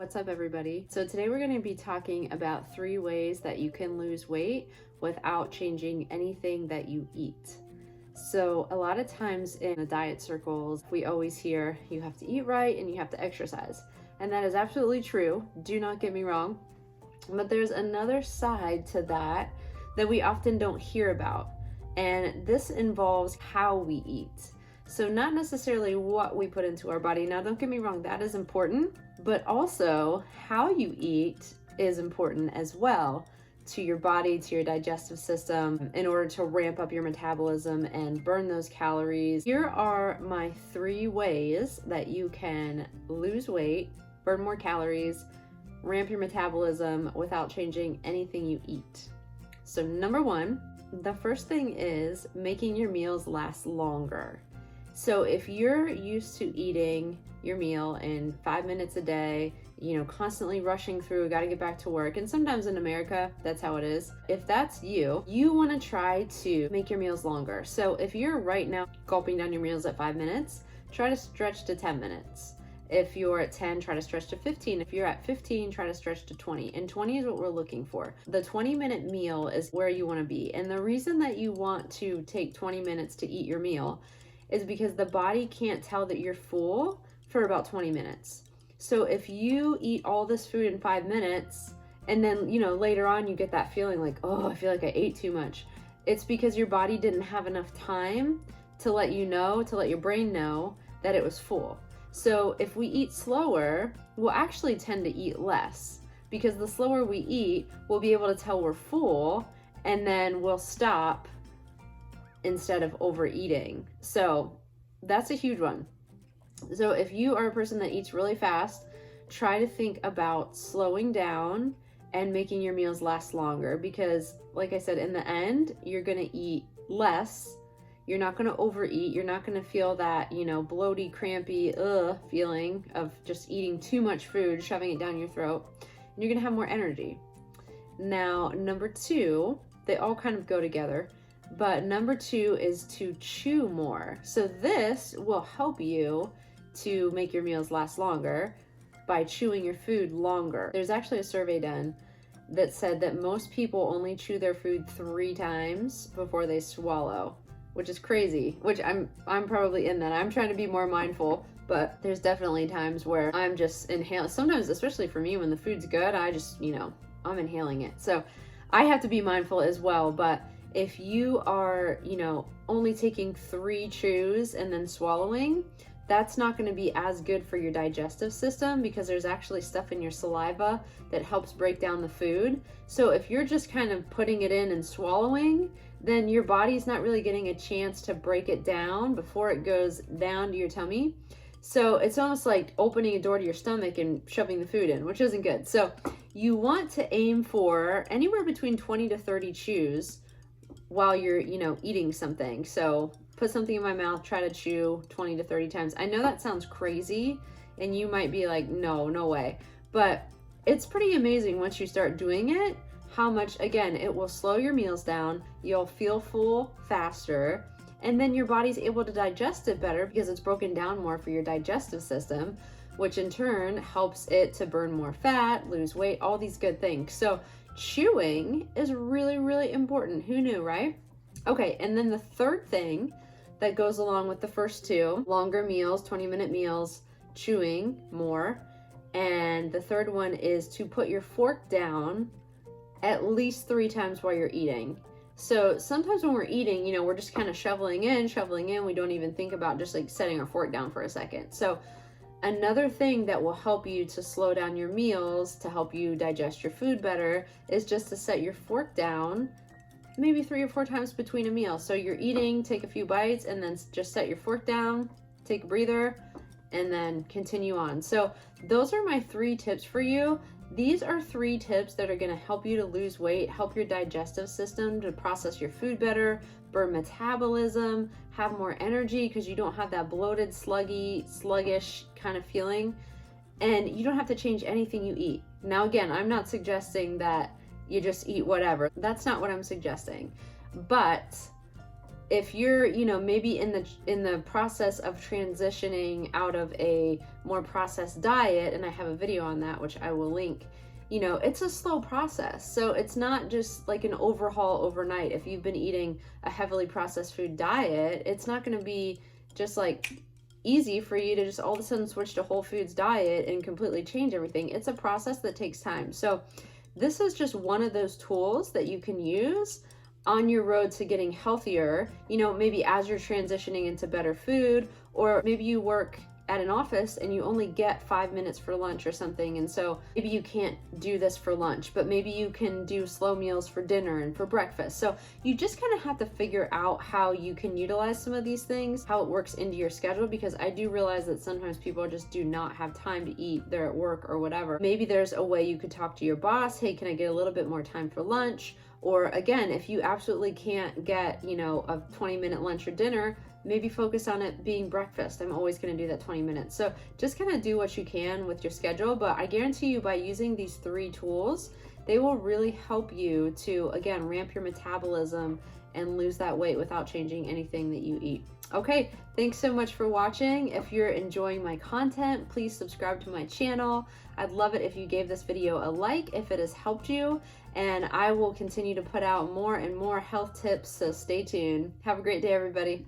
What's up, everybody? So today we're going to be talking about 3 ways that you can lose weight without changing anything that you eat. So a lot of times in the diet circles, we always hear you have to eat right and you have to exercise. And that is absolutely true. Do not get me wrong. But there's another side to that we often don't hear about. And this involves how we eat. So not necessarily what we put into our body. Now, don't get me wrong, that is important, but also how you eat is important as well to your body, to your digestive system, in order to ramp up your metabolism and burn those calories. Here are my 3 ways that you can lose weight, burn more calories, ramp your metabolism without changing anything you eat. So number 1, the first thing is making your meals last longer. So if you're used to eating your meal in 5 minutes a day, constantly rushing through, got to get back to work. And sometimes in America, that's how it is. If that's you want to try to make your meals longer. So if you're right now gulping down your meals at 5 minutes, try to stretch to 10 minutes. If you're at 10, try to stretch to 15. If you're at 15, try to stretch to 20. And 20 is what we're looking for. The 20-minute meal is where you want to be. And the reason that you want to take 20 minutes to eat your meal is because the body can't tell that you're full for about 20 minutes. So if you eat all this food in 5 minutes and then, later on you get that feeling like, oh, I feel like I ate too much. It's because your body didn't have enough time to let your brain know that it was full. So if we eat slower, we'll actually tend to eat less, because the slower we eat, we'll be able to tell we're full, and then we'll stop instead of overeating. So that's a huge one. So if you are a person that eats really fast, try to think about slowing down and making your meals last longer, because like I said, in the end, you're going to eat less. You're not going to overeat. You're not going to feel that, bloaty, crampy, feeling of just eating too much food, shoving it down your throat. And you're going to have more energy. Now, number 2, they all kind of go together. But number 2 is to chew more. So this will help you to make your meals last longer by chewing your food longer. There's actually a survey done that said that most people only chew their food 3 times before they swallow, which is crazy, which I'm probably in that. I'm trying to be more mindful, but there's definitely times where I'm just inhaling. Sometimes, especially for me, when the food's good, I just, I'm inhaling it. So I have to be mindful as well, but if you are, only taking 3 chews and then swallowing, that's not going to be as good for your digestive system, because there's actually stuff in your saliva that helps break down the food. So if you're just kind of putting it in and swallowing, then your body's not really getting a chance to break it down before it goes down to your tummy. So it's almost like opening a door to your stomach and shoving the food in, which isn't good. So you want to aim for anywhere between 20 to 30 chews while you're, eating something. So put something in my mouth, try to chew 20 to 30 times. I know that sounds crazy and you might be like, no way. But it's pretty amazing once you start doing it, how much, again, it will slow your meals down. You'll feel full faster. And then your body's able to digest it better because it's broken down more for your digestive system, which in turn helps it to burn more fat, lose weight, all these good things. So chewing is really, really important. Who knew, right? Okay, and then the third thing that goes along with the first 2, longer meals, 20-minute meals, chewing more. And the third one is to put your fork down at least 3 times while you're eating. So sometimes when we're eating, we're just kind of shoveling in. We don't even think about just like setting our fork down for a second. So another thing that will help you to slow down your meals, to help you digest your food better, is just to set your fork down maybe 3 or 4 times between a meal. So you're eating, take a few bites, and then just set your fork down, take a breather, and then continue on. So those are my 3 tips for you. These are 3 tips that are going to help you to lose weight, help your digestive system to process your food better, burn metabolism, have more energy because you don't have that bloated, sluggish kind of feeling, and you don't have to change anything you eat. Now, again, I'm not suggesting that you just eat whatever. That's not what I'm suggesting. But if you're, you know, maybe in the process of transitioning out of a more processed diet, and I have a video on that which I will link, you know, it's a slow process. So it's not just like an overhaul overnight. If you've been eating a heavily processed food diet, it's not going to be just like easy for you to just all of a sudden switch to whole foods diet and completely change everything. It's a process that takes time. So this is just one of those tools that you can use on your road to getting healthier, you know, maybe as you're transitioning into better food, or maybe you work at an office and you only get 5 minutes for lunch or something, and so maybe you can't do this for lunch, but maybe you can do slow meals for dinner and for breakfast. So you just kind of have to figure out how you can utilize some of these things, how it works into your schedule, because I do realize that sometimes people just do not have time to eat, they're at work or whatever. Maybe there's a way you could talk to your boss, hey, can I get a little bit more time for lunch? Or again, if you absolutely can't get, you know, a 20-minute lunch or dinner, maybe focus on it being breakfast. I'm always going to do that 20 minutes. So just kind of do what you can with your schedule. But I guarantee you, by using these 3 tools, they will really help you to, again, ramp your metabolism and lose that weight without changing anything that you eat. Okay, thanks so much for watching. If you're enjoying my content, please subscribe to my channel. I'd love it if you gave this video a like if it has helped you, and I will continue to put out more and more health tips, so stay tuned. Have a great day, everybody.